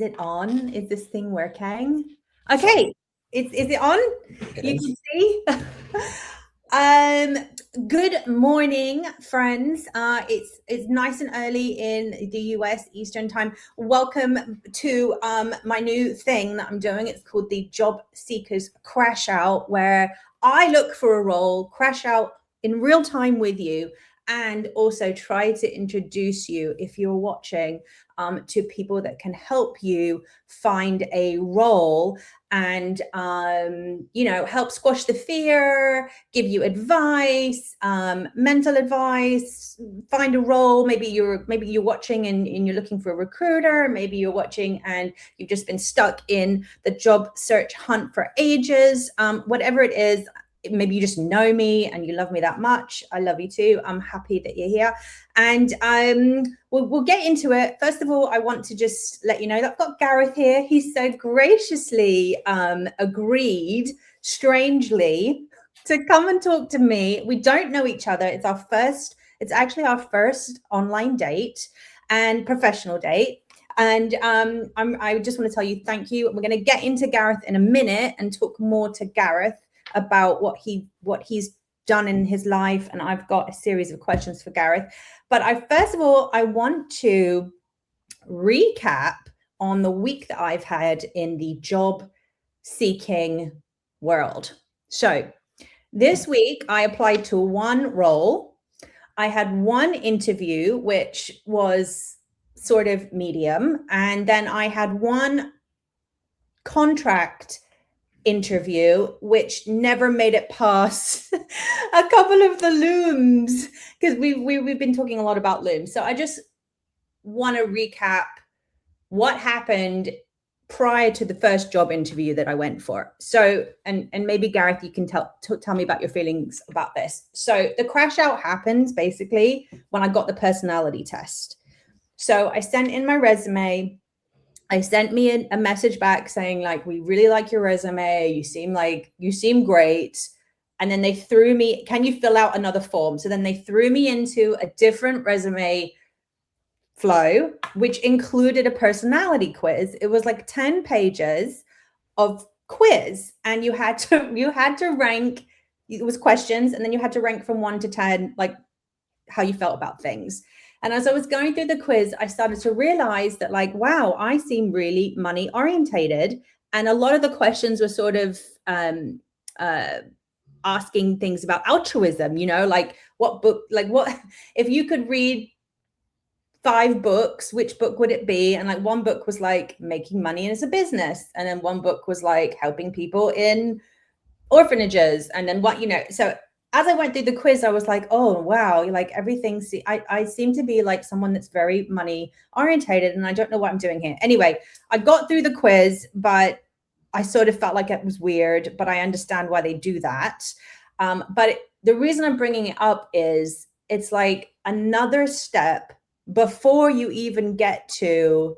it on? Is this thing working? Okay, is it on? You can see. Good morning, friends. It's nice and early in the US Eastern Time. Welcome to my new thing that I'm doing. It's called the Job Seekers Crash Out, where I look for a role, crash out in real time with you, and also try to introduce you, if you're watching, to people that can help you find a role and help squash the fear, give you advice, mental advice, find a role. Maybe you're watching and you're looking for a recruiter. Maybe you're watching and you've just been stuck in the job search hunt for ages. Whatever it is, maybe you just know me and you love me that much. I love you too. I'm happy that you're here. And we'll get into it. First of all, I want to just let you know that I've got Gareth here. He's so graciously agreed, strangely, to come and talk to me. We don't know each other. It's actually our first online date and professional date. And I just want to tell you thank you. We're going to get into Gareth in a minute and talk more to Gareth about what he's done in his life, and I've got a series of questions for Gareth. But first of all, I want to recap on the week that I've had in the job seeking world. So this week I applied to one role. I had one interview, which was sort of medium, and then I had one contract interview which never made it past a couple of the looms, because we've been talking a lot about looms. So I just want to recap what happened prior to the first job interview that I went for. So and maybe Gareth, you can tell me about your feelings about this. So the crash out happens basically when I got the personality test. So I sent in my resume. I sent me a message back saying, like, we really like your resume. You seem great. And then they threw me, can you fill out another form? So then they threw me into a different resume flow, which included a personality quiz. It was like 10 pages of quiz. And you had to rank, it was questions, and then you had to rank from 1 to 10, like how you felt about things. And as I was going through the quiz, I started to realize that, like, wow, I seem really money orientated. And a lot of the questions were sort of asking things about altruism, like what if you could read 5 books, which book would it be? And like one book was like making money as a business. And then one book was like helping people in orphanages. And then so as I went through the quiz, I was like, oh, wow, like everything. I seem to be like someone that's very money orientated, and I don't know what I'm doing here. Anyway, I got through the quiz, but I sort of felt like it was weird, but I understand why they do that. But the reason I'm bringing it up is it's like another step before you even get to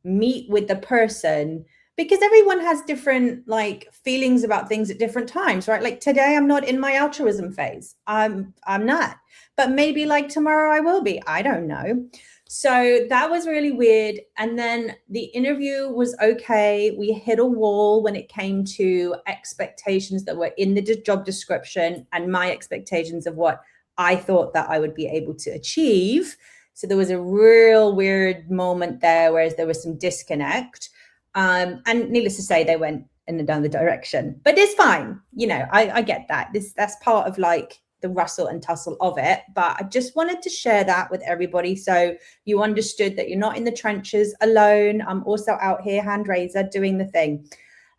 meet with the person, because everyone has different like feelings about things at different times, right? Like today I'm not in my altruism phase. I'm not, but maybe like tomorrow I will be. I don't know. So that was really weird. And then the interview was okay. We hit a wall when it came to expectations that were in the job description and my expectations of what I thought that I would be able to achieve. So there was a real weird moment there, whereas there was some disconnect. And needless to say, they went in another direction, but it's fine. I get that. That's part of like the rustle and tussle of it. But I just wanted to share that with everybody, so you understood that you're not in the trenches alone. I'm also out here, hand raiser, doing the thing.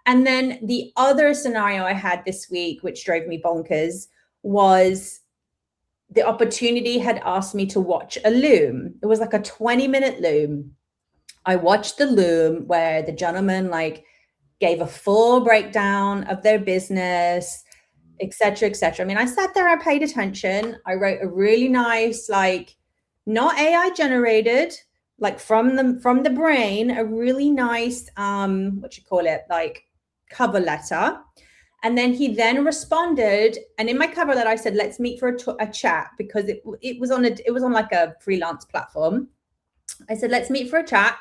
And then the other scenario I had this week, which drove me bonkers, was the opportunity had asked me to watch a loom. It was like a 20-minute loom. I watched the loom where the gentleman like gave a full breakdown of their business, etc., etc. I mean, I sat there, I paid attention. I wrote a really nice, like, not AI generated, like from the brain, a really nice, like cover letter. And then he then responded, and in my cover letter I said, let's meet for a chat, because it was on like a freelance platform. I said, let's meet for a chat.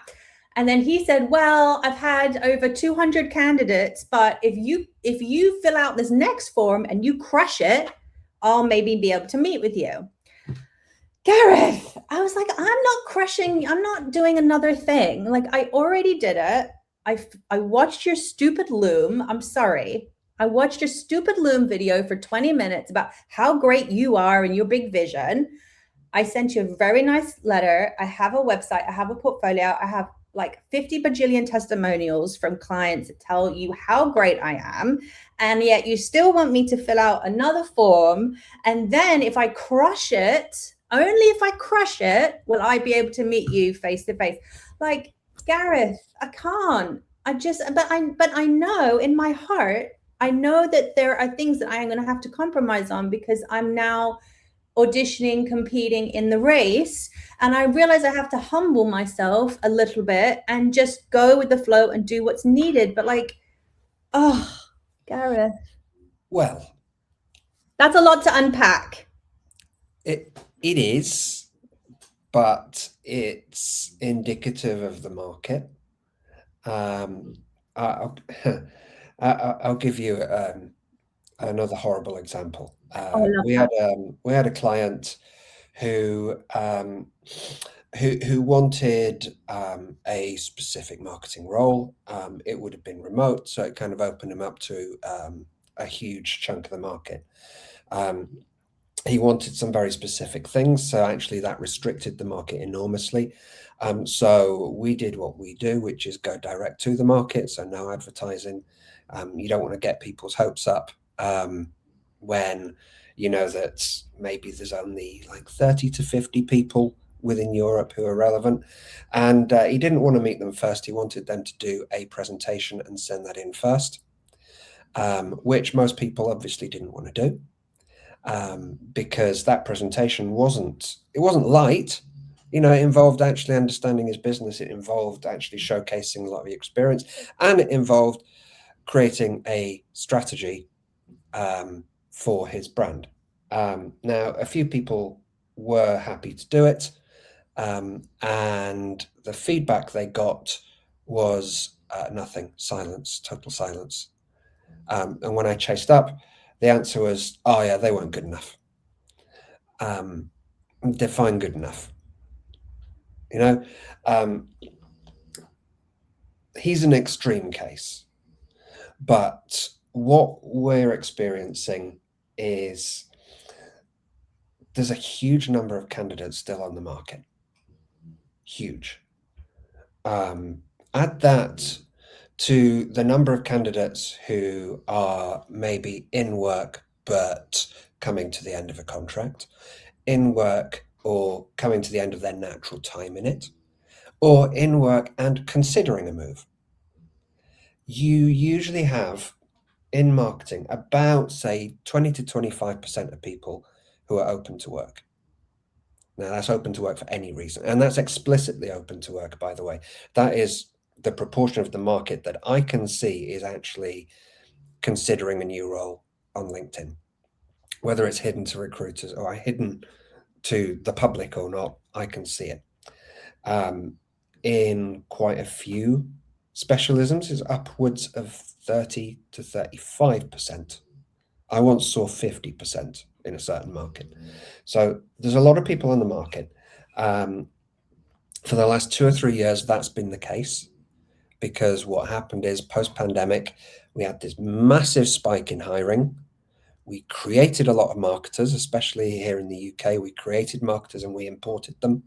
And then he said, well, I've had over 200 candidates, but if you fill out this next form and you crush it, I'll maybe be able to meet with you. Gareth, I was like, I'm not crushing, I'm not doing another thing. Like, I already did it. I watched your stupid Loom. I'm sorry. I watched your stupid Loom video for 20 minutes about how great you are and your big vision. I sent you a very nice letter. I have a website, I have a portfolio, I have like 50 bajillion testimonials from clients that tell you how great I am. And yet you still want me to fill out another form. And then if I crush it, only if I crush it, will I be able to meet you face to face. Like, Gareth, I can't. But I know in my heart, I know that there are things that I am going to have to compromise on because I'm now auditioning, competing in the race. And I realize I have to humble myself a little bit and just go with the flow and do what's needed. But like, oh, Gareth. Well, that's a lot to unpack. It is, but it's indicative of the market. I'll, I'll give you another horrible example. Oh, I love that. We had a client who who wanted a specific marketing role. It would have been remote, so it kind of opened him up to a huge chunk of the market. He wanted some very specific things, so actually that restricted the market enormously. So we did what we do, which is go direct to the market, so no advertising. You don't want to get people's hopes up when you know that maybe there's only like 30 to 50 people within Europe who are relevant. And he didn't want to meet them first. He wanted them to do a presentation and send that in first, which most people obviously didn't want to do. Because that presentation wasn't light. You know, it involved actually understanding his business. It involved actually showcasing a lot of the experience, and it involved creating a strategy for his brand. Now, a few people were happy to do it, and the feedback they got was nothing, silence, total silence. And when I chased up, the answer was, oh yeah, they weren't good enough. Define good enough. You know, he's an extreme case, but what we're experiencing is there's a huge number of candidates still on the market. Huge. Add that to the number of candidates who are maybe in work but coming to the end of a contract, in work or coming to the end of their natural time in it, or in work and considering a move. You usually have in marketing about, say, 20 to 25% of people who are open to work. Now, that's open to work for any reason, and that's explicitly open to work, by the way. That is the proportion of the market that I can see is actually considering a new role on LinkedIn, whether it's hidden to recruiters or hidden to the public or not. I can see it. In quite a few specialisms is upwards of 30 to 35%. I once saw 50% in a certain market. So there's a lot of people on the market. For the last 2 or 3 years, that's been the case, because what happened is post-pandemic, we had this massive spike in hiring. We created a lot of marketers, especially here in the UK. We created marketers and we imported them.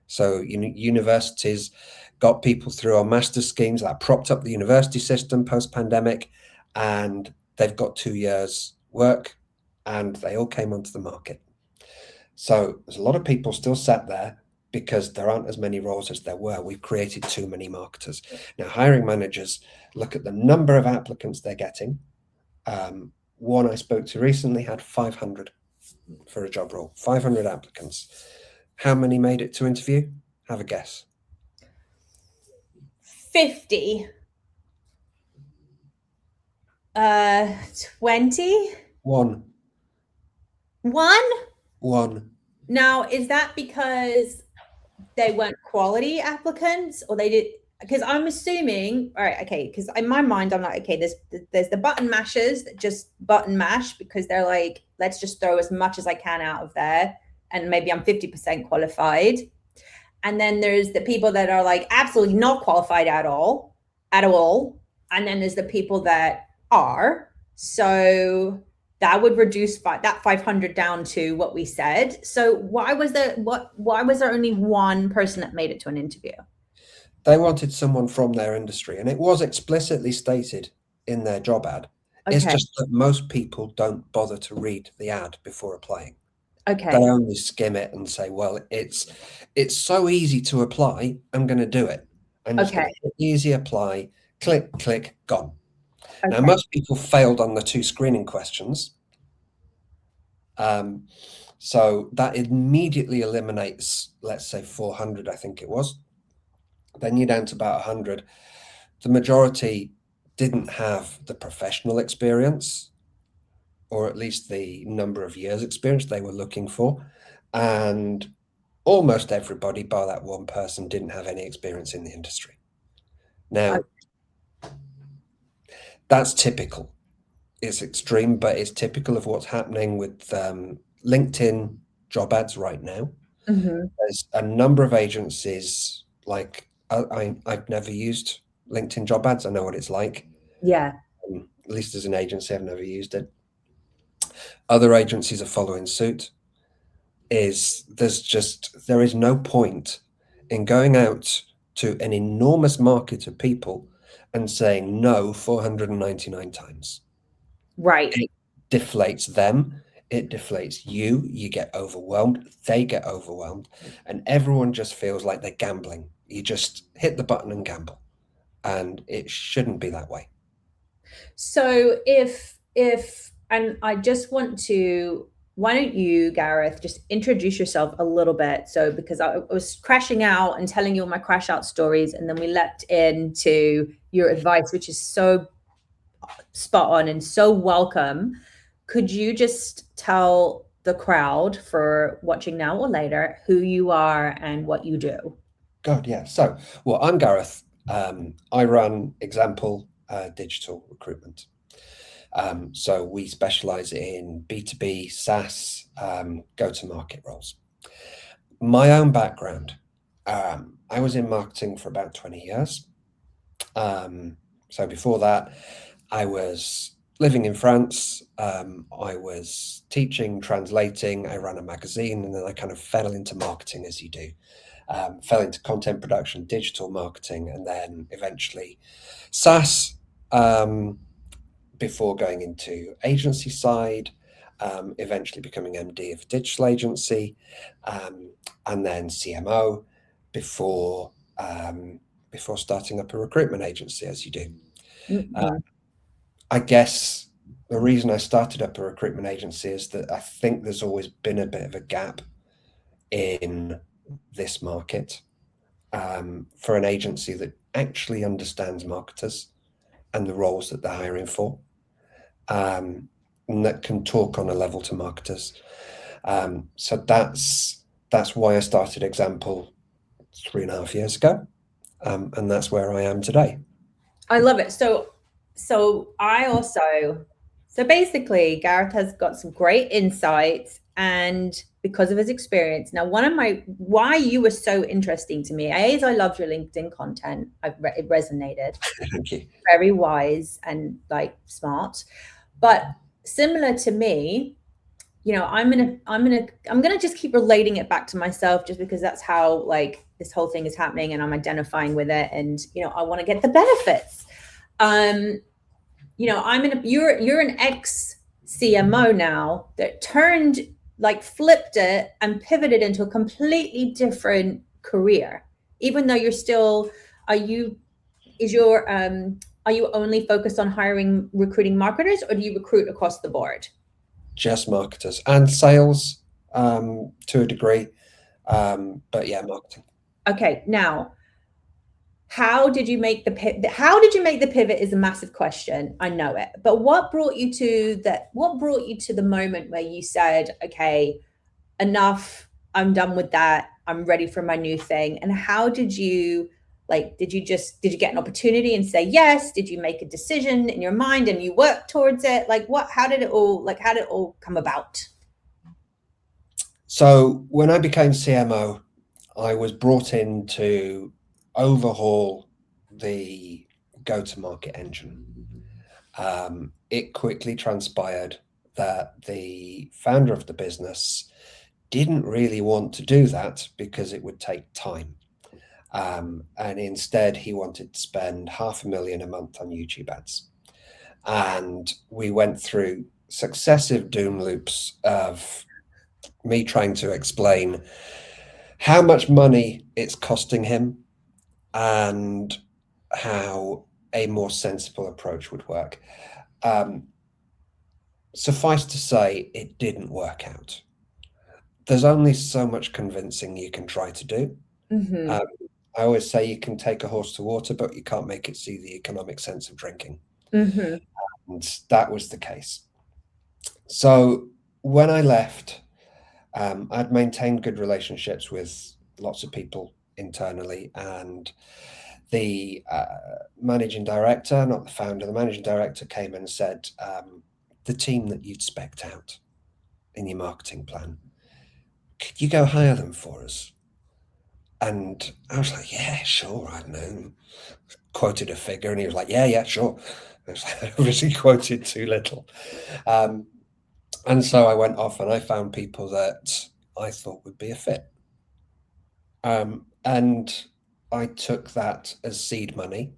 So universities got people through our master schemes that propped up the university system post-pandemic, and they've got 2 years work and they all came onto the market. So there's a lot of people still sat there because there aren't as many roles as there were. We've created too many marketers. Now, hiring managers look at the number of applicants they're getting. One I spoke to recently had 500 for a job role, 500 applicants. How many made it to interview? Have a guess. 50. 20. One. Now, is that because they weren't quality applicants, or they did? because I'm assuming, all right, okay, because in my mind, I'm like, okay, there's the button mashers that just button mash because they're like, let's just throw as much as I can out of there, and maybe I'm 50% qualified. And then there's the people that are like absolutely not qualified at all, at all. And then there's the people that are. So that would reduce that 500 down to what we said. So why was there only one person that made it to an interview? They wanted someone from their industry, and it was explicitly stated in their job ad. It's Okay. just that most people don't bother to read the ad before applying. Okay. They only skim it and say, well, it's so easy to apply, I'm going to do it. I'm just going Okay. to hit easy apply, click, click, gone. Now, Okay. most people failed on the 2 screening questions. So that immediately eliminates, let's say 400, I think it was. Then you're down to about 100. The majority didn't have the professional experience, or at least the number of years experience they were looking for. And almost everybody, bar that one person, didn't have any experience in the industry. Now, that's typical. It's extreme, but it's typical of what's happening with LinkedIn job ads right now. Mm-hmm. There's a number of agencies, like I've never used LinkedIn job ads. I know what it's like. Yeah. At least as an agency, I've never used it. Other agencies are following suit. There is no point in going out to an enormous market of people and saying no 499 times. Right. It deflates them. It deflates you. You get overwhelmed. They get overwhelmed. And everyone just feels like they're gambling. You just hit the button and gamble. And it shouldn't be that way. So and I just want to, why don't you, Gareth, just introduce yourself a little bit? So because I was crashing out and telling you all my crash out stories, and then we leapt into your advice, which is so spot on and so welcome. Could you just tell the crowd, for watching now or later, who you are and what you do? God, yeah. So, well, I'm Gareth. I run Example Digital Recruitment. So we specialize in B2B, SaaS, go-to-market roles. My own background, I was in marketing for about 20 years. So before that, I was living in France. I was teaching, translating. I ran a magazine, and then I kind of fell into marketing, as you do. Fell into content production, digital marketing, and then eventually SaaS, before going into agency side, eventually becoming MD of a digital agency, and then CMO before starting up a recruitment agency, as you do. Mm-hmm. I guess the reason I started up a recruitment agency is that I think there's always been a bit of a gap in this market for an agency that actually understands marketers and the roles that they're hiring for, and that can talk on a level to marketers. So that's why I started Example 3.5 years ago, and that's where I am today. I love it. So basically, Gareth has got some great insights, and because of his experience. Now, why you were so interesting to me, is I loved your LinkedIn content. It resonated. Thank you. Very wise and like smart. But similar to me, I'm gonna just keep relating it back to myself, just because that's how like this whole thing is happening, and I'm identifying with it, and I want to get the benefits. You're an ex CMO now that flipped it and pivoted into a completely different career, even though you're still, are you only focused on recruiting marketers, or do you recruit across the board? Just marketers and sales, to a degree, but yeah, marketing. Okay, now, how did you make the pivot? How did you make the pivot is a massive question. I know it, but what brought you to that? What brought you to the moment where you said, "Okay, enough. I'm done with that. I'm ready for my new thing." And how did you Like, did you get an opportunity and say yes? Did you make a decision in your mind and you work towards it? Like, how did it all come about? So when I became CMO, I was brought in to overhaul the go-to-market engine. It quickly transpired that the founder of the business didn't really want to do that because it would take time. And instead, he wanted to spend $500,000 a month on YouTube ads. And we went through successive doom loops of me trying to explain how much money it's costing him and how a more sensible approach would work. Suffice to say, it didn't work out. There's only so much convincing you can try to do. Mm-hmm. I always say you can take a horse to water, but you can't make it see the economic sense of drinking. Mm-hmm. And that was the case. So when I left, I'd maintained good relationships with lots of people internally, and the managing director, not the founder, the managing director came and said, the team that you'd spec'd out in your marketing plan, could you go hire them for us? And I was like, yeah, sure, I don't know. Quoted a figure, and he was like, yeah, sure. I obviously quoted too little. And so I went off and I found people that I thought would be a fit. And I took that as seed money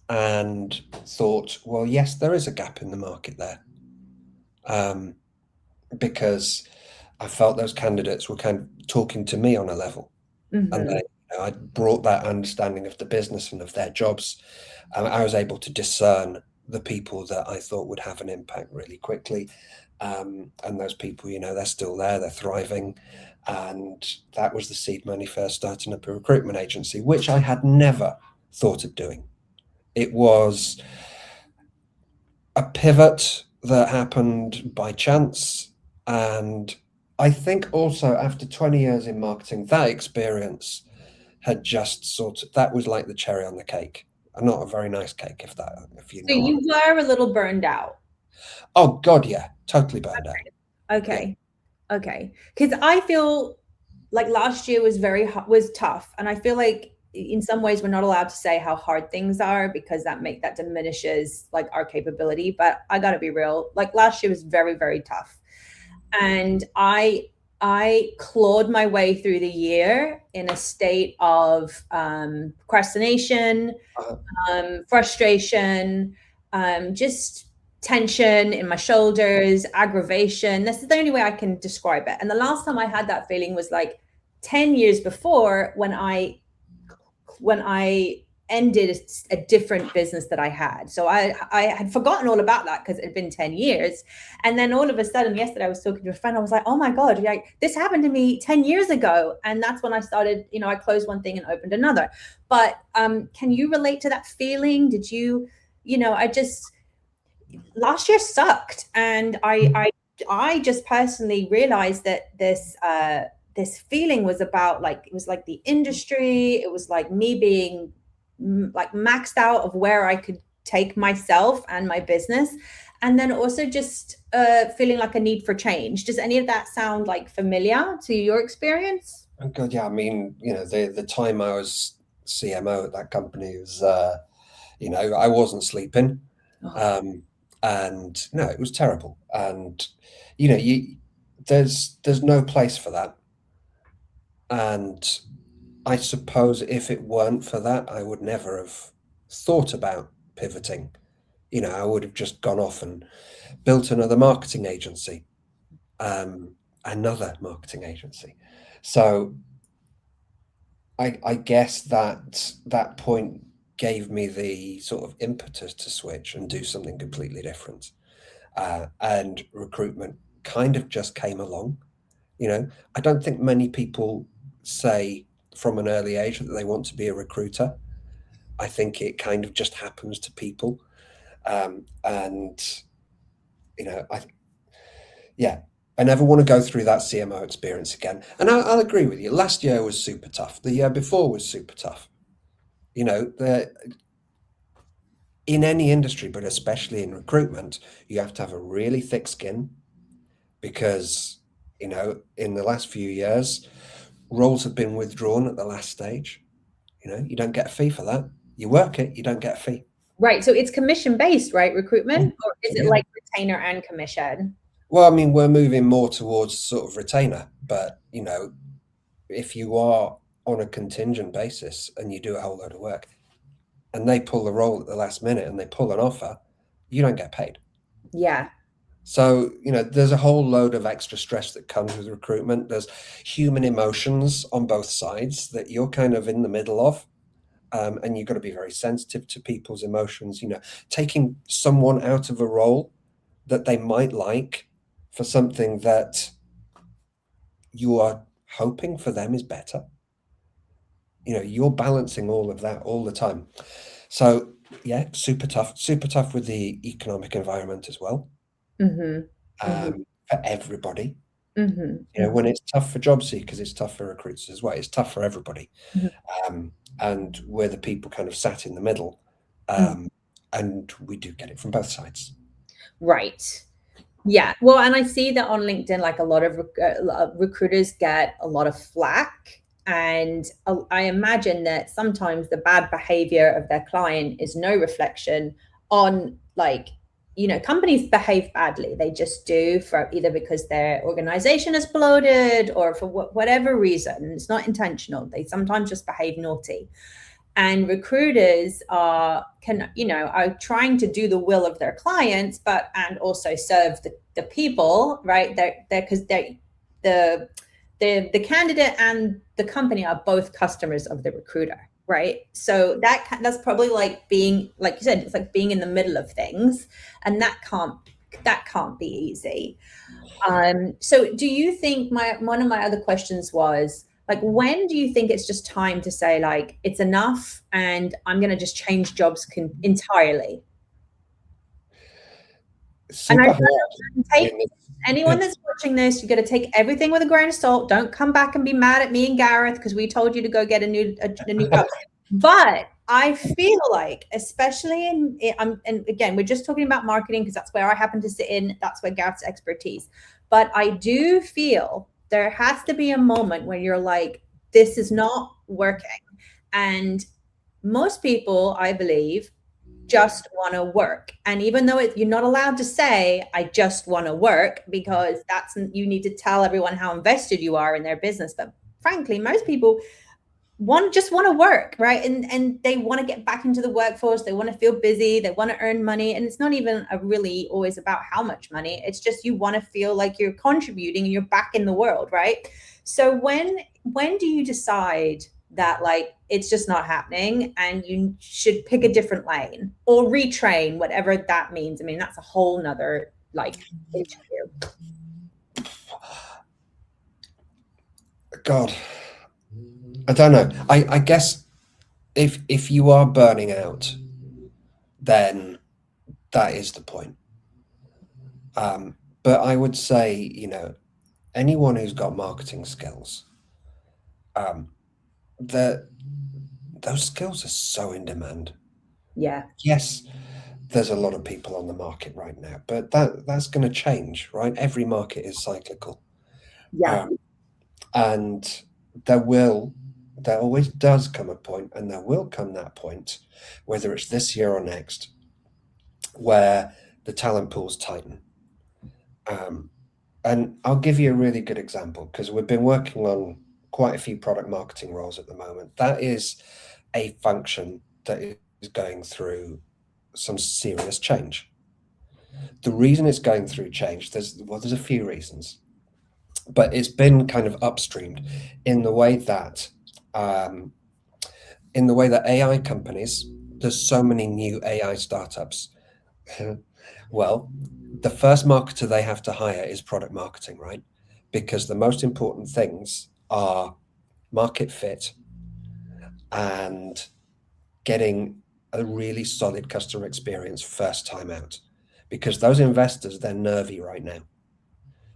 and thought, well, yes, there is a gap in the market there. Because I felt those candidates were kind of talking to me on a level. Mm-hmm. And I brought that understanding of the business and of their jobs. I was able to discern the people that I thought would have an impact really quickly. And those people, they're still there, they're thriving. And that was the seed money for starting up a recruitment agency, which I had never thought of doing. It was a pivot that happened by chance. And I think also after 20 years in marketing, that experience had just that was like the cherry on the cake. And not a very nice cake, if you So know what I you mean. were a little burned out. Oh God, yeah, totally burned out. Okay. Yeah. Okay. Because I feel like last year was tough, and I feel like in some ways we're not allowed to say how hard things are because that diminishes like our capability. But I got to be real. Like last year was very, very tough, and I clawed my way through the year in a state of procrastination, frustration, just tension in my shoulders, aggravation. This is the only way I can describe it. And the last time I had that feeling was like 10 years before when I ended a different business that I had. So I had forgotten all about that because it had been 10 years. And then all of a sudden, yesterday I was talking to a friend. I was like, oh my God, like this happened to me 10 years ago. And that's when I started, I closed one thing and opened another. But can you relate to that feeling? Did you, last year sucked. And I just personally realized that this feeling was about like, it was like the industry, it was like me being like maxed out of where I could take myself and my business. And then also just feeling like a need for change. Does any of that sound like familiar to your experience? Oh God, yeah. I mean, the time I was CMO at that company was, I wasn't sleeping. And no, it was terrible. And, there's no place for that. And I suppose if it weren't for that, I would never have thought about pivoting. I would have just gone off and built another marketing agency. Another marketing agency. So I guess that point gave me the sort of impetus to switch and do something completely different. And recruitment kind of just came along. I don't think many people say from an early age that they want to be a recruiter. I think it kind of just happens to people. And, I never want to go through that CMO experience again. And I'll agree with you. Last year was super tough. The year before was super tough. You know, in any industry, but especially in recruitment, you have to have a really thick skin because, you know, in the last few years, roles have been withdrawn at the last stage. You know, you don't get a fee for that. You work it, you don't get a fee. Right. So it's commission based, right? Recruitment, or is it Yeah. like retainer and commission? Well, I mean, we're moving more towards sort of retainer, but you know, if you are on a contingent basis and you do a whole load of work and they pull the role at the last minute and they pull an offer, you don't get paid. Yeah. So, you know, there's a whole load of extra stress that comes with recruitment. There's human emotions on both sides that you're kind of in the middle of. And you've got to be very sensitive to people's emotions. You know, taking someone out of a role that they might like for something that you are hoping for them is better. You know, you're balancing all of that all the time. So, yeah, super tough with the economic environment as well, Mm-hmm. Mm-hmm. for everybody. You know, Mm-hmm. when it's tough for job seekers, it's tough for recruiters as well. It's tough for everybody. Mm-hmm. And we're the people kind of sat in the middle. Mm-hmm. And we do get it from both sides. Right. Yeah. Well, and I see that on LinkedIn, like a lot of recruiters get a lot of flack. And I imagine that sometimes the bad behavior of their client is no reflection on, like, companies behave badly. They just do, for either because their organization is bloated or for whatever reason. It's not intentional. They sometimes just behave naughty. And recruiters are trying to do the will of their clients, and also serve the people, right? They're because the candidate and the company are both customers of the recruiter, right? So that's probably like being, like you said, it's like being in the middle of things, and that can't be easy. So do you think, one of my other questions was, like, when do you think it's just time to say, like, it's enough and I'm going to just change jobs entirely? And I Super hard. I take mean, anyone that's watching this, you got to take everything with a grain of salt. Don't come back and be mad at me and Gareth because we told you to go get a new job. But I feel like, especially and again, we're just talking about marketing because that's where I happen to sit in. That's where Gareth's expertise. But I do feel there has to be a moment when you're like, this is not working. And most people, I believe, just want to work. And even though you're not allowed to say, I just want to work, because you need to tell everyone how invested you are in their business. But frankly, most people just want to work, right? And they want to get back into the workforce. They want to feel busy. They want to earn money. And it's not even really always about how much money. It's just you want to feel like you're contributing and you're back in the world, right? So when do you decide that, like, it's just not happening and you should pick a different lane or retrain, whatever that means? I mean, that's a whole nother, like, interview. God, I don't know. I guess if you are burning out, then that is the point. But I would say, you know, anyone who's got marketing skills, that those skills are so in demand. Yeah. Yes, there's a lot of people on the market right now, but that's going to change, right? Every market is cyclical, Yeah. and there always does come a point, and there will come that point, whether it's this year or next, where the talent pools tighten. And I'll give you a really good example because we've been working on quite a few product marketing roles at the moment. That is a function that is going through some serious change. The reason it's going through change, there's a few reasons, but it's been kind of upstreamed in the way that AI companies, there's so many new AI startups. Well, the first marketer they have to hire is product marketing, right? Because the most important things are market fit and getting a really solid customer experience first time out, because those investors, they're nervy right now.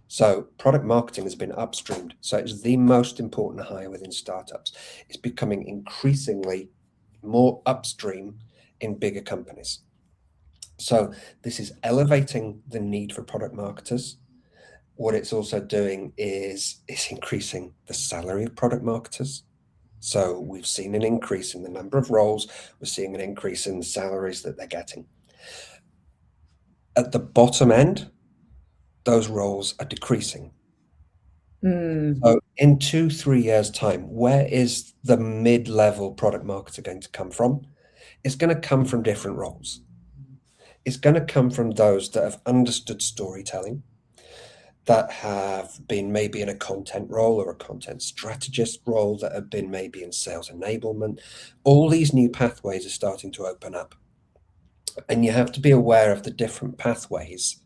So product marketing has been upstreamed. So it's the most important hire within startups. It's becoming increasingly more upstream in bigger companies. So this is elevating the need for product marketers. What it's also doing is it's increasing the salary of product marketers. So we've seen an increase in the number of roles. We're seeing an increase in the salaries that they're getting. At the bottom end, those roles are decreasing. So in 2-3 years' time, where is the mid-level product marketer going to come from? It's going to come from different roles. It's going to come from those that have understood storytelling, that have been maybe in a content role or a content strategist role, that have been maybe in sales enablement. All these new pathways are starting to open up. And you have to be aware of the different pathways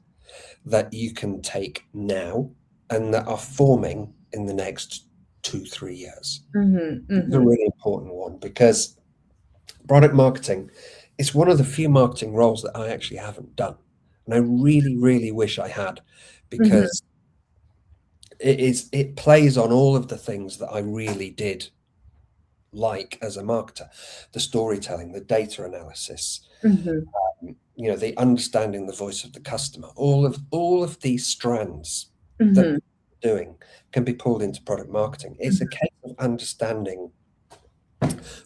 that you can take now and that are forming in the next 2-3 years. It's a really important one, because product marketing is one of the few marketing roles that I actually haven't done. And I really, really wish I had, because it plays on all of the things that I really did like as a marketer: the storytelling, the data analysis, the understanding the voice of the customer. All of these strands that we're doing can be pulled into product marketing. It's a case of understanding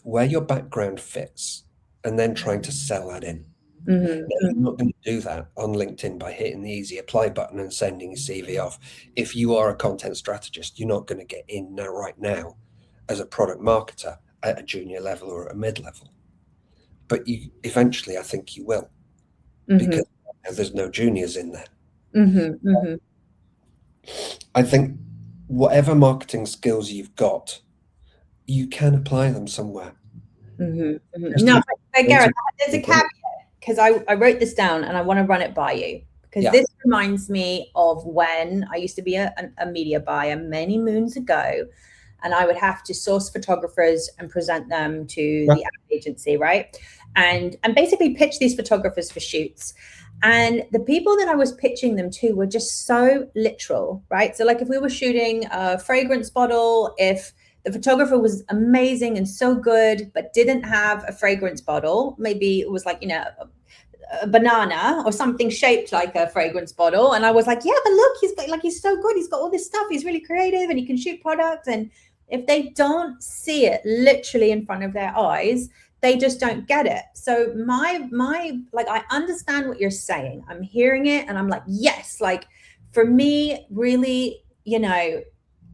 where your background fits and then trying to sell that in. Now, you're not going to do that on LinkedIn by hitting the easy apply button and sending your CV off. If you are a content strategist, you're not going to get in now right now as a product marketer at a junior level or a mid-level. But you eventually, I think you will, because there's no juniors in there. I think whatever marketing skills you've got, you can apply them somewhere. No, but Gareth, there's a caveat, because I wrote this down and I want to run it by you, because this reminds me of when I used to be a media buyer many moons ago, and I would have to source photographers and present them to the ad agency, right? And basically pitch these photographers for shoots. And the people that I was pitching them to were just so literal, right? So like if we were shooting a fragrance bottle, if the photographer was amazing and so good, but didn't have a fragrance bottle, maybe it was like, a banana or something shaped like a fragrance bottle. And I was like, yeah, but look, he's so good. He's got all this stuff. He's really creative and he can shoot products. And if they don't see it literally in front of their eyes, they just don't get it. So my like, I understand what you're saying. I'm hearing it and I'm like, yes, like for me, really,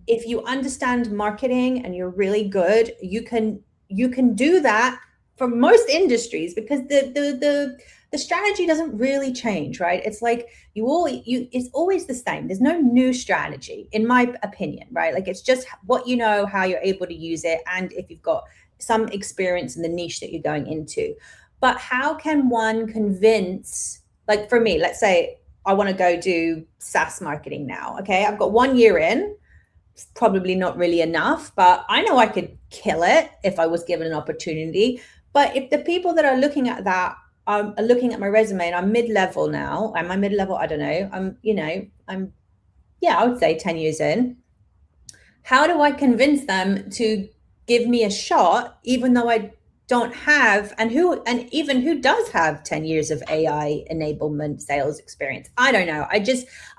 if you understand marketing and you're really good, you can do that for most industries, because the strategy doesn't really change, right? It's like it's always the same. There's no new strategy, in my opinion, right? Like it's just what you know, how you're able to use it, and if you've got some experience in the niche that you're going into. But how can one convince, like for me, let's say I want to go do SaaS marketing now. Okay, I've got 1 year in. It's probably not really enough, but I know I could kill it if I was given an opportunity. But if the people that are looking at that are looking at my resume and I'm mid-level now, am I mid-level? I don't know. I would say 10 years in. How do I convince them to give me a shot, even though I don't have, and even who does have 10 years of AI enablement sales experience? I don't know.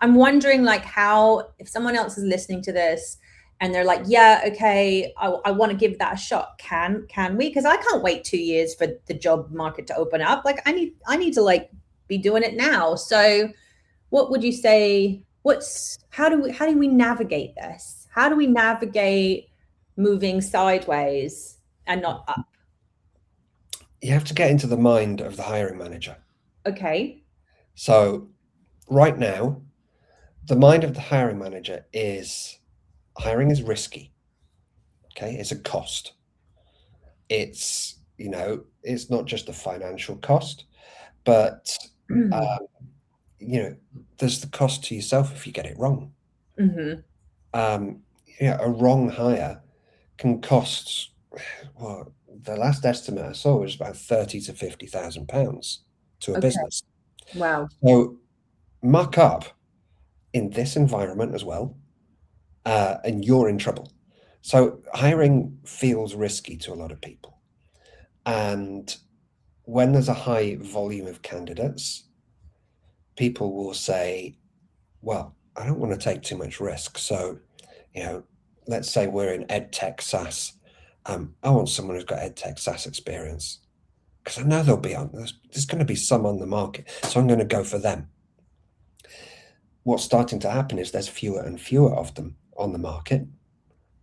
I'm wondering, like, how, if someone else is listening to this and they're like, yeah, okay, I want to give that a shot. Can we? Because I can't wait 2 years for the job market to open up. Like I need to like be doing it now. So what would you say? How do we navigate this? How do we navigate moving sideways and not up? You have to get into the mind of the hiring manager. Okay. So right now, the mind of the hiring manager is hiring is risky. Okay, it's a cost. It's it's not just a financial cost, but there's the cost to yourself if you get it wrong. A wrong hire can cost, well, the last estimate I saw was about £30,000 to £50,000 to a business. Wow. So muck up in this environment as well, and you're in trouble. So hiring feels risky to a lot of people. And when there's a high volume of candidates, people will say, well, I don't want to take too much risk. So, let's say we're in EdTech SaaS. I want someone who's got EdTech SaaS experience because I know there's going to be some on the market. So I'm going to go for them. What's starting to happen is there's fewer and fewer of them on the market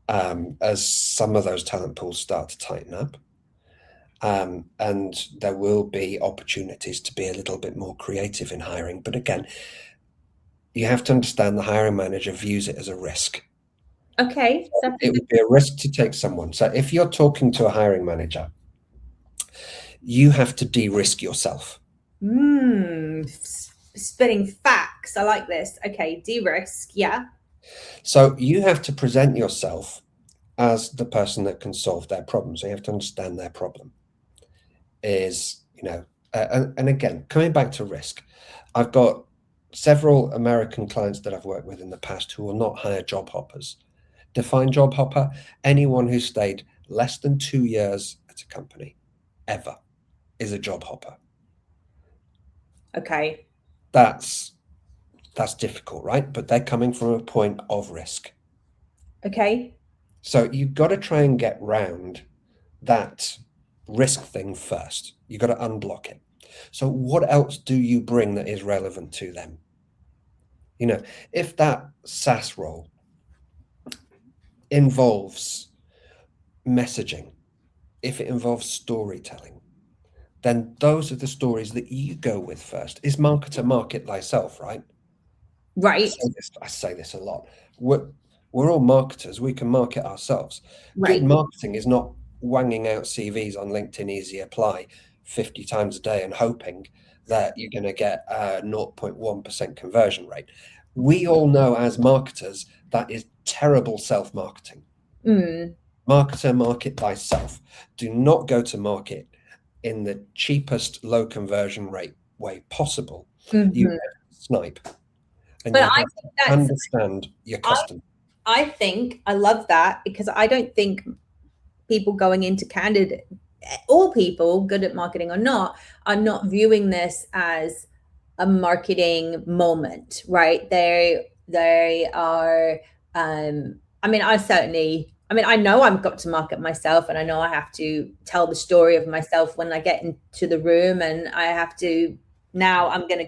as some of those talent pools start to tighten up. And there will be opportunities to be a little bit more creative in hiring. But again, you have to understand the hiring manager views it as a risk. Okay. It would be a risk to take someone. So if you're talking to a hiring manager, you have to de-risk yourself. Spitting facts. I like this. Okay, de-risk. Yeah. So you have to present yourself as the person that can solve their problem. So you have to understand their problem is, and again, coming back to risk, I've got several American clients that I've worked with in the past who will not hire job hoppers. Define job hopper: anyone who stayed less than 2 years at a company ever is a job hopper. Okay. That's difficult, right? But they're coming from a point of risk. Okay. So you've got to try and get round that risk thing first. You've got to unblock it. So what else do you bring that is relevant to them? If that SaaS role involves messaging, if it involves storytelling, then those are the stories that you go with first. Is marketer market thyself, right? Right. I say this a lot. We're all marketers. We can market ourselves. Right. Good marketing is not wanging out CVs on LinkedIn Easy Apply 50 times a day and hoping that you're going to get a 0.1% conversion rate. We all know as marketers that is terrible self-marketing. Marketer market thyself. Do not go to market in the cheapest low conversion rate way possible. You snipe. And But you I have think to understand your customer. I think I love that because I don't think people going into candidate, all people, good at marketing or not, are not viewing this as a marketing moment, right? They are. I know I've got to market myself, and I know I have to tell the story of myself when I get into the room, and I have to. Now I'm gonna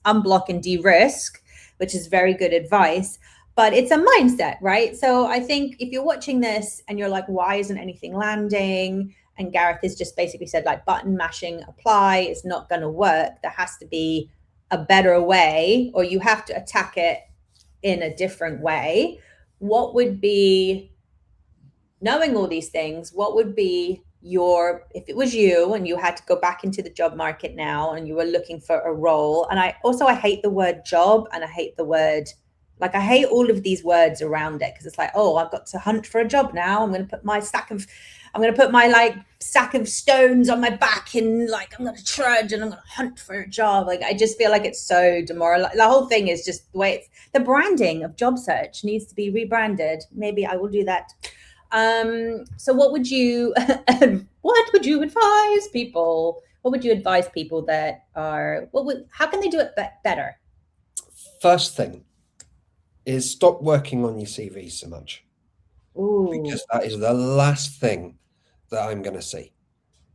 unblock and de-risk, which is very good advice. But it's a mindset, right? So I think if you're watching this and you're like, why isn't anything landing? And Gareth has just basically said, like, button mashing apply is not going to work. There has to be a better way, or you have to attack it in a different way. What would be, knowing all these things, what would be if it was you and you had to go back into the job market now and you were looking for a role? And I hate the word job, and I hate the word, like, I hate all of these words around it because it's like, oh, I've got to hunt for a job now. I'm going to put my sack of stones on my back and like I'm going to trudge and I'm going to hunt for a job. Like, I just feel like it's so demoralizing. The whole thing is just the way it's, the branding of job search needs to be rebranded. Maybe I will do that. So what would you advise people? What would you advise people that are, how can they do it better? First thing is stop working on your CV so much. Ooh. Because that is the last thing that I'm going to see.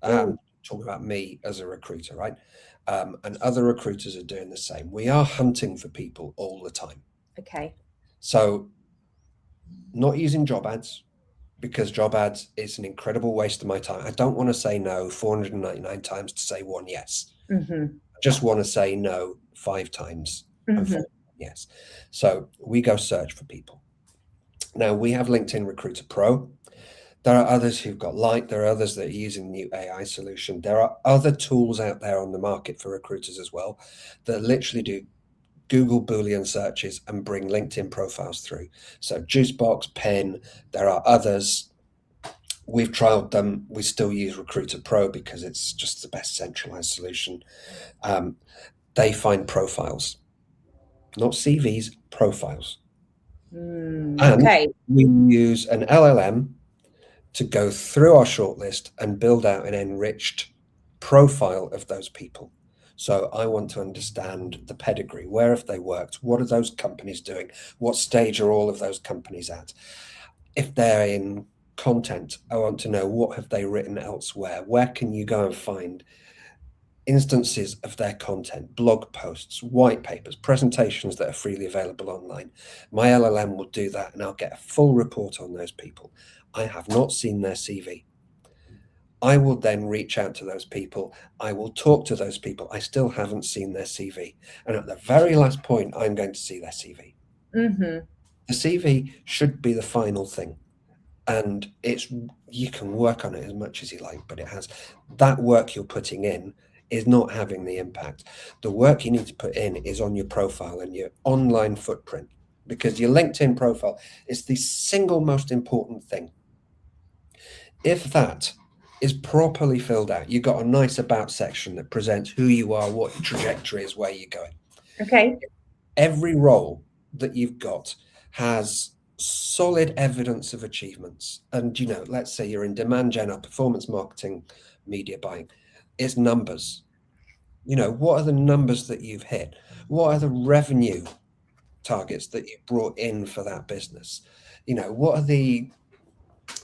Talking about me as a recruiter, right? And other recruiters are doing the same. We are hunting for people all the time. Okay. So not using job ads, because job ads is an incredible waste of my time. I don't want to say no 499 times to say one yes. I just want to say no 5 times and 4 yes. So we go search for people. Now, we have LinkedIn Recruiter Pro. There are others who've got Lite. There are others that are using the new AI solution. There are other tools out there on the market for recruiters as well that literally do Google Boolean searches and bring LinkedIn profiles through. So Juicebox, Pen, there are others. We've trialed them. We still use Recruiter Pro because it's just the best centralized solution. They find profiles, not CVs, profiles. Okay. And we use an LLM to go through our shortlist and build out an enriched profile of those people. So I want to understand the pedigree. Where have they worked? What are those companies doing? What stage are all of those companies at? If they're in content, I want to know what have they written elsewhere? Where can you go and find instances of their content, blog posts, white papers, presentations that are freely available online? My LLM will do that and I'll get a full report on those people. I have not seen their CV. I will then reach out to those people. I will talk to those people. I still haven't seen their CV. And at the very last point, I'm going to see their CV. Mm-hmm. The CV should be the final thing. And you can work on it as much as you like, but it has that work you're putting in is not having the impact. The work you need to put in is on your profile and your online footprint, because your LinkedIn profile is the single most important thing. If that is properly filled out, you've got a nice about section that presents who you are, what your trajectory is, where you're going. Okay. Every role that you've got has solid evidence of achievements. And, let's say you're in demand gen or performance marketing, media buying, it's numbers. What are the numbers that you've hit? What are the revenue targets that you brought in for that business? What are the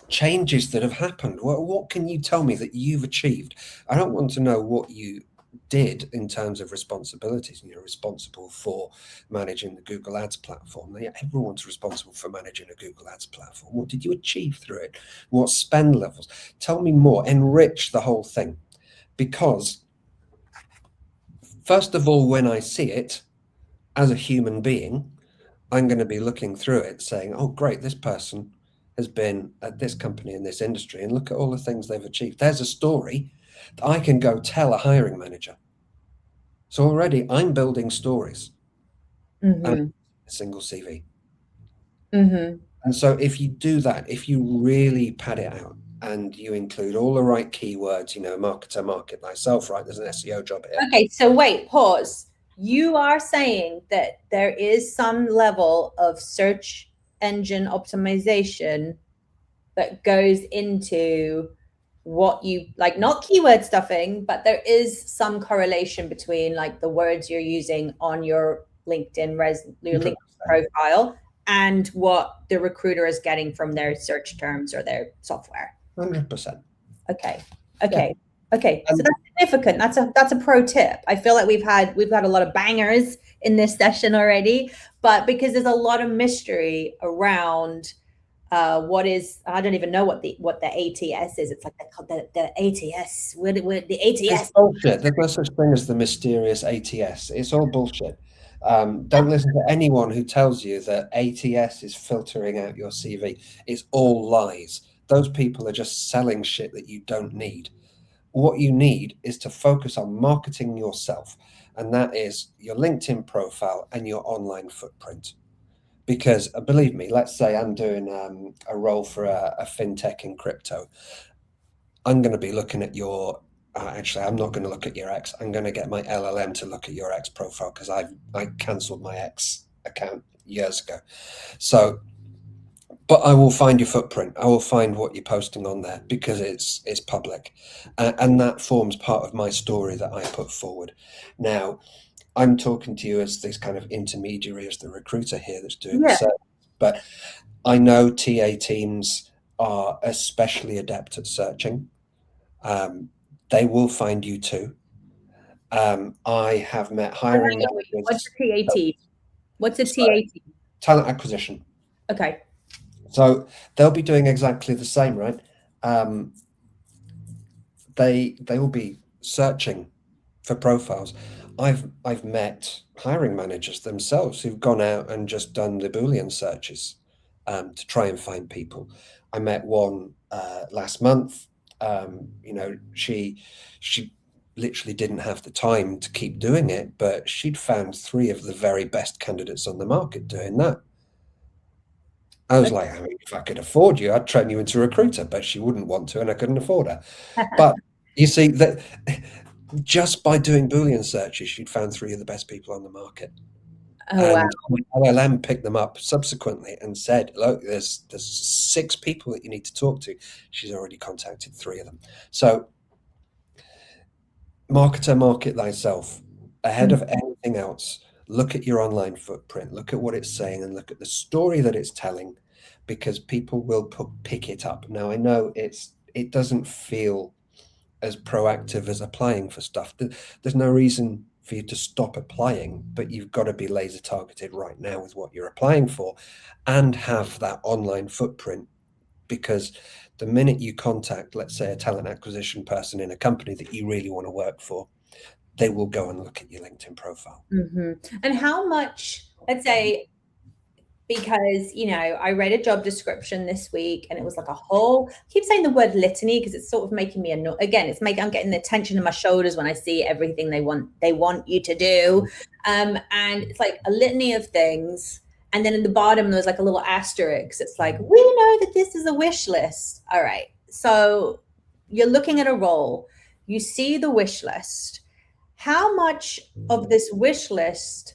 changes that have happened? What can you tell me that you've achieved? I don't want to know what you did in terms of responsibilities. You're responsible for managing the Google Ads platform. Everyone's responsible for managing a Google Ads platform. What did you achieve through it? What spend levels? Tell me more. Enrich the whole thing. Because first of all, when I see it as a human being, I'm going to be looking through it saying, oh, great, this person has been at this company in this industry and look at all the things they've achieved. There's a story that I can go tell a hiring manager. So already I'm building stories and a single CV. Mm-hmm. And so if you do that, if you really pad it out and you include all the right keywords, marketer, market thyself, right? There's an SEO job here. Okay, so wait, pause. You are saying that there is some level of search engine optimization that goes into what you like, not keyword stuffing, but there is some correlation between like the words you're using on your LinkedIn profile and what the recruiter is getting from their search terms or their software. 100%. Okay. So that's significant. That's a pro tip. I feel like we've had a lot of bangers in this session already, but because there's a lot of mystery around what is, I don't even know what the ATS is. It's like the ATS. Where the ATS? It's bullshit. There's no such thing as the mysterious ATS. It's all bullshit. Don't listen to anyone who tells you that ATS is filtering out your CV. It's all lies. Those people are just selling shit that you don't need. What you need is to focus on marketing yourself, and that is your LinkedIn profile and your online footprint. Because believe me, let's say I'm doing a role for a fintech in crypto. I'm going to be looking at your actually, I'm not going to look at your ex. I'm going to get my LLM to look at your ex profile because I cancelled my ex account years ago. So, but I will find your footprint. I will find what you're posting on there because it's public, and that forms part of my story that I put forward. Now, I'm talking to you as this kind of intermediary, as the recruiter here that's doing the service, but I know TA teams are especially adept at searching. They will find you too. I have met hiring managers. What's a TAT? What's a TAT? Talent acquisition. Okay. So they'll be doing exactly the same, right? They will be searching for profiles. I've met hiring managers themselves who've gone out and just done the Boolean searches to try and find people. I met one last month. She literally didn't have the time to keep doing it, but she'd found 3 of the very best candidates on the market doing that. I was like, if I could afford you, I'd train you into a recruiter, but she wouldn't want to, and I couldn't afford her. But you see that just by doing Boolean searches, she'd found 3 of the best people on the market. Oh, wow. And LLM picked them up subsequently and said, look, there's 6 people that you need to talk to. She's already contacted 3 of them. So marketer, market thyself. Ahead of anything else, look at your online footprint, look at what it's saying, and look at the story that it's telling, because people will pick it up. Now, I know it doesn't feel as proactive as applying for stuff. There's no reason for you to stop applying, but you've got to be laser targeted right now with what you're applying for and have that online footprint, because the minute you contact, let's say, a talent acquisition person in a company that you really want to work for, they will go and look at your LinkedIn profile. And how much, let's say, because I read a job description this week and it was like a whole, I keep saying the word litany because it's sort of making me again, I'm getting the tension in my shoulders when I see everything they want you to do, and it's like a litany of things, and then in the bottom there's like a little asterisk. It's like, we know that this is a wish list. All right, so you're looking at a role, you see the wish list. How much of this wish list,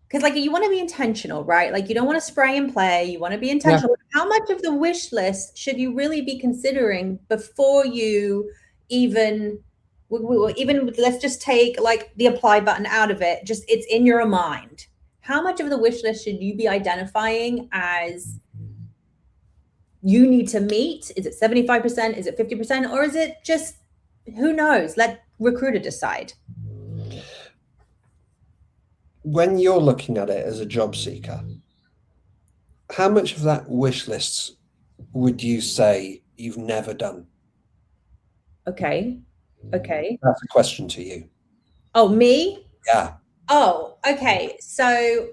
because like you want to be intentional, right? Like you don't want to spray and play, you want to be intentional. How much of the wish list should you really be considering before you even let's just take like the apply button out of it, just it's in your mind. How much of the wish list should you be identifying as you need to meet? Is it 75%? Is it 50%? Or is it just, who knows? Let recruiter decide. When you're looking at it as a job seeker, how much of that wish list would you say you've never done? Okay. That's a question to you. Oh, me? Yeah. Oh, okay. So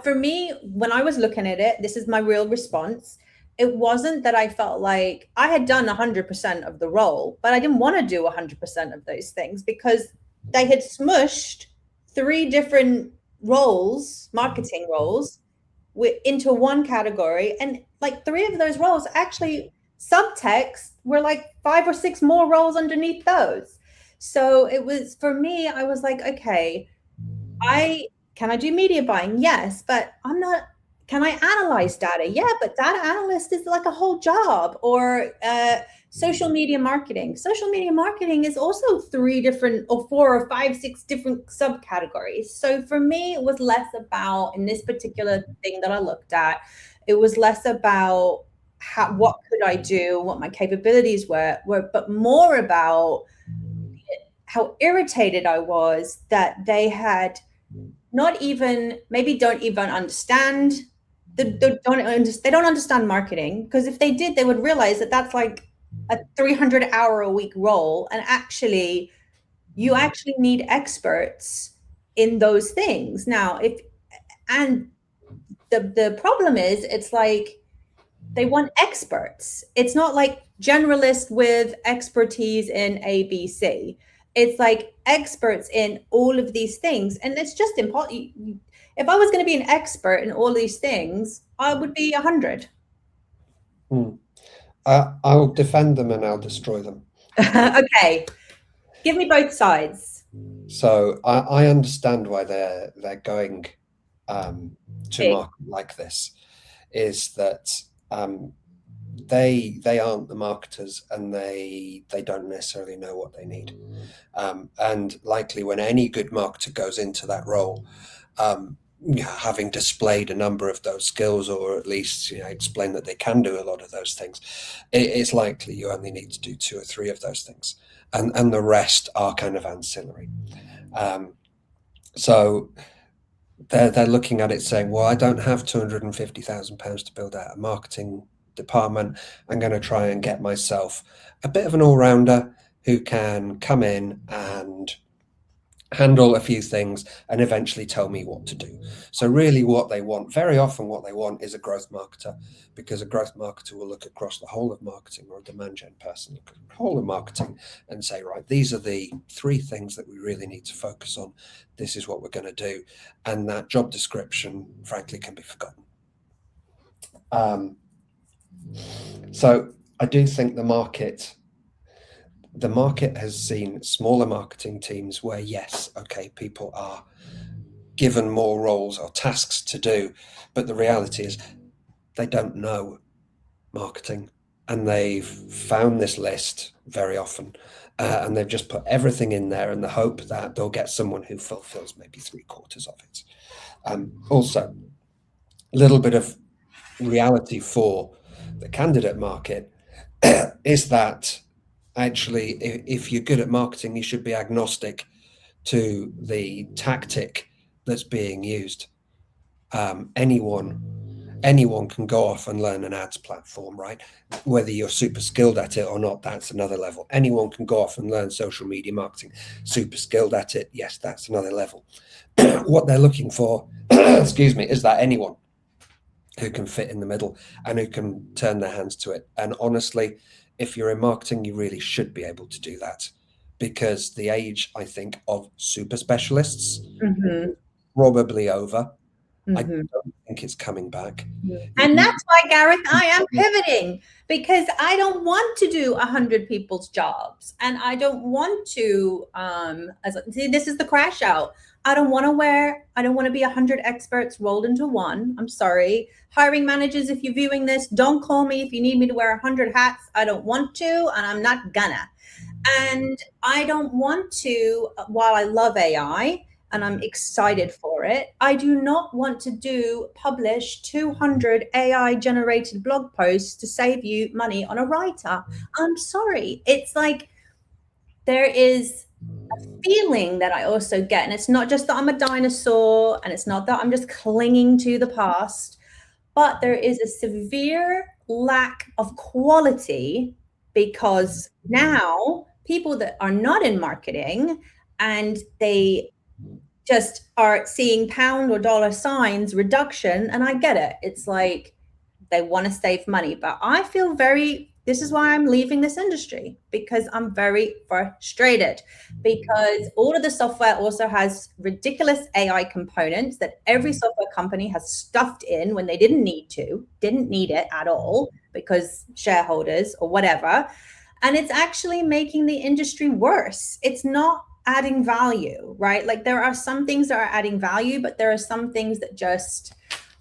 for me, when I was looking at it, this is my real response. It wasn't that I felt like I had done 100% of the role, but I didn't want to do 100% of those things because they had smushed 3 different roles, marketing roles, into one category. And like 3 of those roles actually, subtext, were like 5 or 6 more roles underneath those. So it was, for me, I was like, okay, can I do media buying? Yes, but I'm not. Can I analyze data? Yeah, but data analyst is like a whole job. Or social media marketing. Social media marketing is also 3 different or 4 or 5, 6 different subcategories. So for me, it was less about, in this particular thing that I looked at, it was less about what could I do, what my capabilities were, but more about how irritated I was that they had not even, maybe don't even understand, they don't understand marketing, because if they did, they would realize that that's like a 300-hour a week role, and actually you actually need experts in those things. Now, and the problem is, it's like they want experts. It's not like generalist with expertise in ABC. It's like experts in all of these things. And it's just impossible. If I was going to be an expert in all these things, I would be 100. I'll defend them and I'll destroy them. Okay. Give me both sides. So I understand why they're going to market like this, is that they aren't the marketers, and they don't necessarily know what they need. And likely when any good marketer goes into that role, having displayed a number of those skills, or at least explain that they can do a lot of those things, it's likely you only need to do 2 or 3 of those things, and the rest are kind of ancillary. So they're looking at it saying, well, I don't have £250,000 to build out a marketing department. I'm going to try and get myself a bit of an all-rounder who can come in and handle a few things and eventually tell me what to do. So really what they want, very often what they want, is a growth marketer, because a growth marketer will look across the whole of marketing, or a demand gen person look at the whole of marketing and say, right, these are the 3 things that we really need to focus on. This is what we're going to do. And that job description, frankly, can be forgotten. So I do think the market has seen smaller marketing teams where, yes, okay, people are given more roles or tasks to do, but the reality is they don't know marketing, and they've found this list very often, and they've just put everything in there in the hope that they'll get someone who fulfills maybe 3/4 of it. Also, a little bit of reality for the candidate market is that actually, if you're good at marketing, you should be agnostic to the tactic that's being used. Anyone can go off and learn an ads platform, right? Whether you're super skilled at it or not, that's another level. Anyone can go off and learn social media marketing, super skilled at it. Yes, that's another level. What they're looking for, excuse me, is that anyone who can fit in the middle and who can turn their hands to it. And honestly, if you're in marketing, you really should be able to do that, because the age, I think, of super specialists Mm-hmm. is probably over. I Mm-hmm. don't think it's coming back. And that's why, Gareth, I am pivoting, because I don't want to do 100 people's jobs, and I don't want to see, this is the crash out. I don't want to be 100 experts rolled into one. I'm sorry. Hiring managers, if you're viewing this, don't call me if you need me to wear 100 hats. I don't want to, and I'm not gonna. And I don't want to, while I love AI and I'm excited for it, I do not want to publish 200 AI generated blog posts to save you money on a writer. I'm sorry. It's like there is a feeling that I also get, and it's not just that I'm a dinosaur, and it's not that I'm just clinging to the past, but there is a severe lack of quality, because now people that are not in marketing and they just are seeing pound or dollar signs reduction, and I get it. It's like they want to save money, but I feel this is why I'm leaving this industry, because I'm very frustrated, because all of the software also has ridiculous AI components that every software company has stuffed in when they didn't need it at all, because shareholders or whatever. And it's actually making the industry worse. It's not adding value, right? Like there are some things that are adding value, but there are some things that just,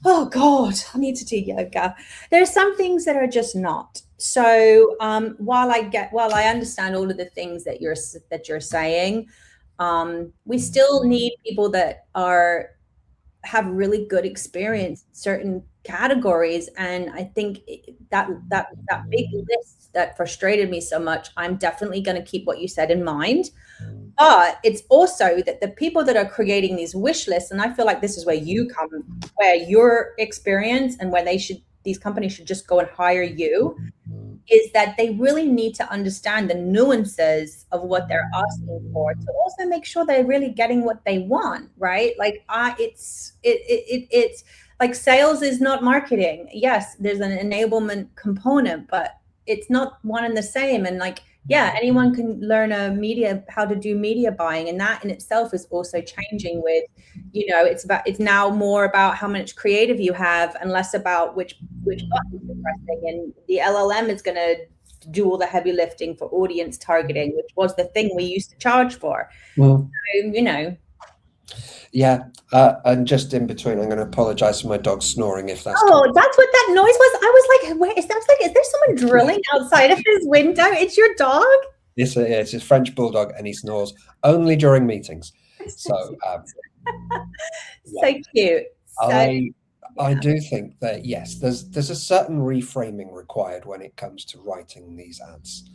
oh God, I need to do yoga. There are some things that are just not. So while I understand all of the things that you're saying, we still need people that have really good experience in certain categories. And I think that big list that frustrated me so much, I'm definitely going to keep what you said in mind. But it's also that the people that are creating these wish lists, and I feel like this is where you come, where your experience and where these companies should just go and hire you, is that they really need to understand the nuances of what they're asking for, to also make sure they're really getting what they want, right? Like it's like sales is not marketing. Yes, there's an enablement component, but it's not one and the same. And like, yeah, anyone can learn how to do media buying, and that in itself is also changing with, it's now more about how much creative you have and less about which buttons you're pressing. And the LLM is going to do all the heavy lifting for audience targeting, which was the thing we used to charge for. Well, So, yeah, and just in between, I'm going to apologize for my dog snoring if that's that's what that noise was. I was like, wait, is there someone drilling outside of his window? It's your dog? it's a French bulldog, and he snores only during meetings. So So cute. I do think that yes, there's a certain reframing required when it comes to writing these ads,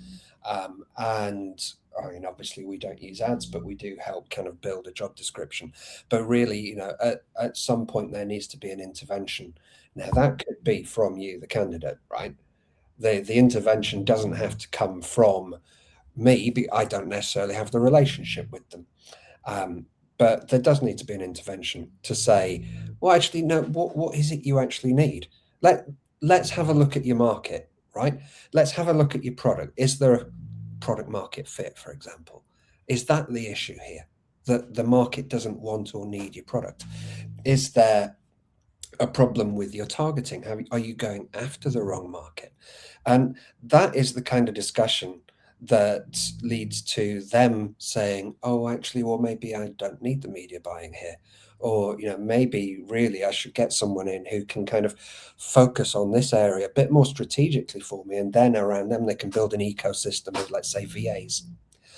and I mean, obviously we don't use ads, but we do help kind of build a job description. But really, at some point there needs to be an intervention. Now that could be from you, the candidate, right? The intervention doesn't have to come from me. I don't necessarily have the relationship with them. But there does need to be an intervention to say, well, actually, no, what is it you actually need? Let's have a look at your market, right? Let's have a look at your product. Is there a product market fit, for example? Is that the issue here? That the market doesn't want or need your product? Is there a problem with your targeting? Are you going after the wrong market? And that is the kind of discussion that leads to them saying, oh, actually, well, maybe I don't need the media buying here. Or, maybe really I should get someone in who can kind of focus on this area a bit more strategically for me. And then around them, they can build an ecosystem of, let's say, VAs.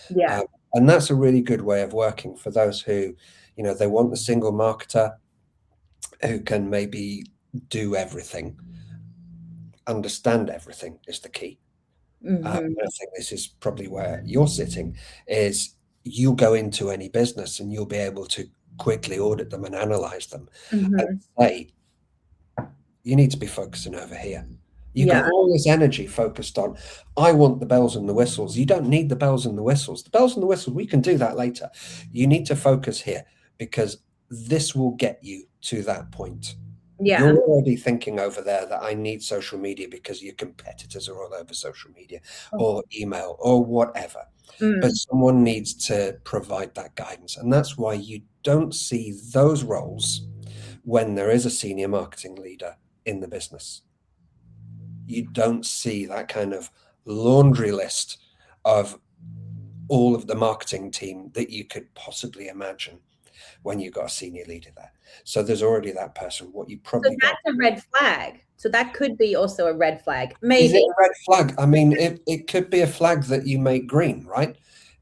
Yeah. And that's a really good way of working for those who, they want the single marketer who can maybe do everything. Understand everything is the key. Mm-hmm. And I think this is probably where you're sitting, is you go into any business and you'll be able to quickly audit them and analyze them and Mm-hmm. say, you need to be focusing over here. You've Yeah. got all this energy focused on, I want the bells and the whistles. You don't need the bells and the whistles. The bells and the whistles, we can do that later. You need to focus here because this will get you to that point. Yeah. You're already thinking over there that I need social media because your competitors are all over social media or email or whatever. But someone needs to provide that guidance. And that's why you don't see those roles when there is a senior marketing leader in the business. You don't see that kind of laundry list of all of the marketing team that you could possibly imagine when you've got a senior leader there. So there's already that person. What you So probably got. that's a red flag. So that could be also a red flag. Is Maybe. it a red flag? I mean, it could be a flag that you make green, right?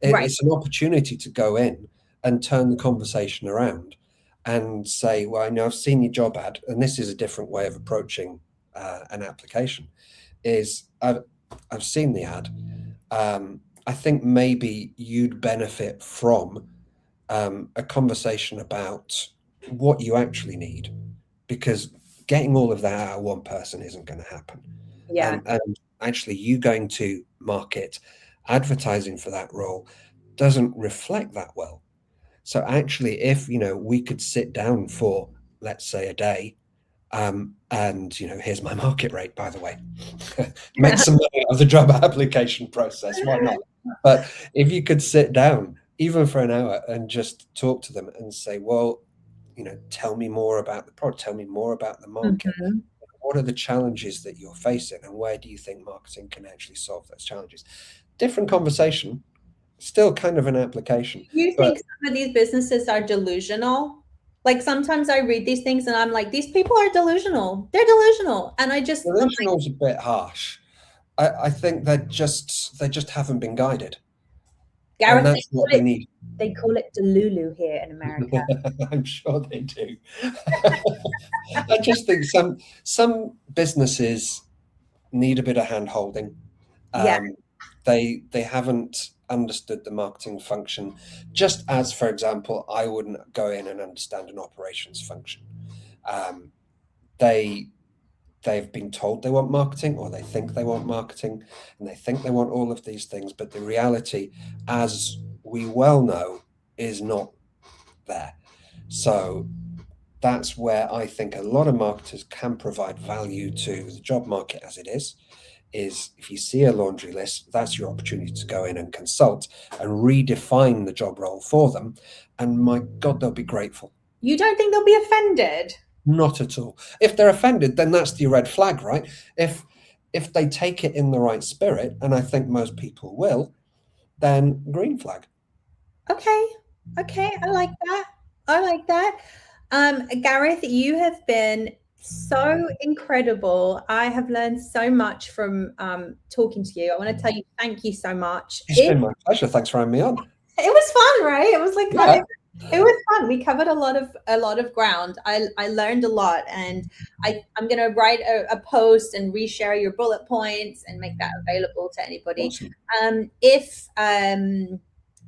Right. It's an opportunity to go in and turn the conversation around and say, well, I know I've seen your job ad, and this is a different way of approaching an application, is I've seen the ad. I think maybe you'd benefit from a conversation about what you actually need, because getting all of that out of one person isn't going to happen. Yeah. And actually, you going to market advertising for that role doesn't reflect that well. So actually, if we could sit down for, let's say, a day, and here's my market rate, by the way, make some money out of the job application process. Why not? But if you could sit down, even for an hour, and just talk to them and say, well, tell me more about the product, tell me more about the market. Mhm. What are the challenges that you're facing, and where do you think marketing can actually solve those challenges? Different conversation, still kind of an application. Do you But think some of these businesses are delusional? Like sometimes I read these things and I'm like, these people are delusional. They're delusional. And I'm like, delusional's a bit harsh. I think they just haven't been guided, and Gareth, that's what they need. they call it Delulu here in America. I'm sure they do. I just think some businesses need a bit of hand holding. Yeah. They haven't understood the marketing function, just as, for example, I wouldn't go in and understand an operations function. They've been told they want marketing, or they think they want marketing, and they think they want all of these things, but the reality, as we well know, is not there. So that's where I think a lot of marketers can provide value to the job market as it is if you see a laundry list, that's your opportunity to go in and consult and redefine the job role for them. And my God, they'll be grateful. You don't think they'll be offended? Not at all. If they're offended, then that's the red flag, right? If they take it in the right spirit, and I think most people will, then green flag. Okay. I like that. Gareth, you have been so incredible. I have learned so much from talking to you. I want to tell you thank you so much. It's been my pleasure. Thanks for having me on. It was fun, right? It was like Yeah. it was fun. We covered a lot of ground. I learned a lot, and I'm gonna write a post and reshare your bullet points and make that available to anybody. Awesome.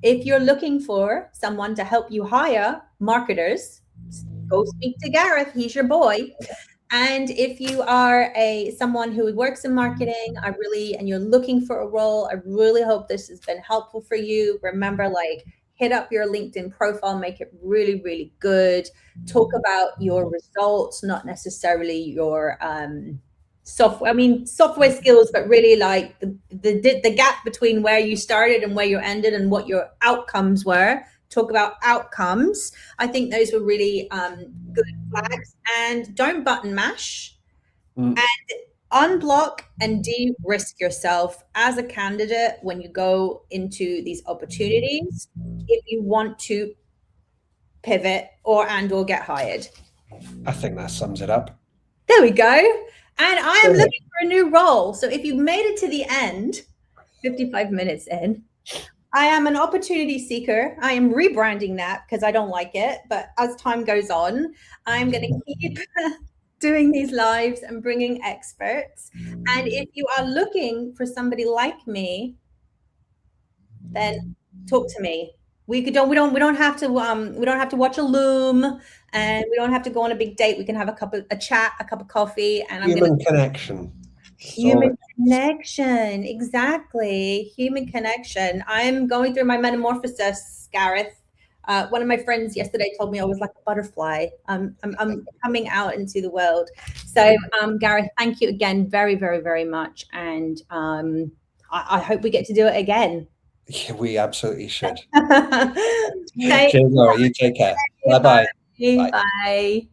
If you're looking for someone to help you hire marketers, go speak to Gareth. He's your boy. And if you are someone who works in marketing, and you're looking for a role, I really hope this has been helpful for you. Remember, hit up your LinkedIn profile, make it really, really good. Talk about your results, not necessarily your software skills, but really like the gap between where you started and where you ended and what your outcomes were. Talk about outcomes. I think those were really good flags. And don't button mash. And unblock and de-risk yourself as a candidate when you go into these opportunities if you want to pivot or get hired. I think that sums it up. There we go. And I am Brilliant. looking for a new role. So if you've made it to the end, 55 minutes in, I am an opportunity seeker. I am rebranding that because I don't like it. But as time goes on, I'm going to keep doing these lives and bringing experts. And if you are looking for somebody like me, then talk to me. We don't have to watch a Loom, and we don't have to go on a big date. We can have a chat, a cup of coffee, and Human connection. Human connection, exactly. Human connection. I'm going through my metamorphosis, Gareth. One of my friends yesterday told me I was like a butterfly. I'm coming out into the world. So, Gareth, thank you again very, very, very much. And I hope we get to do it again. Yeah, we absolutely should. Cheers, Cheers, Laura. You take care. Bye-bye. Bye. Bye.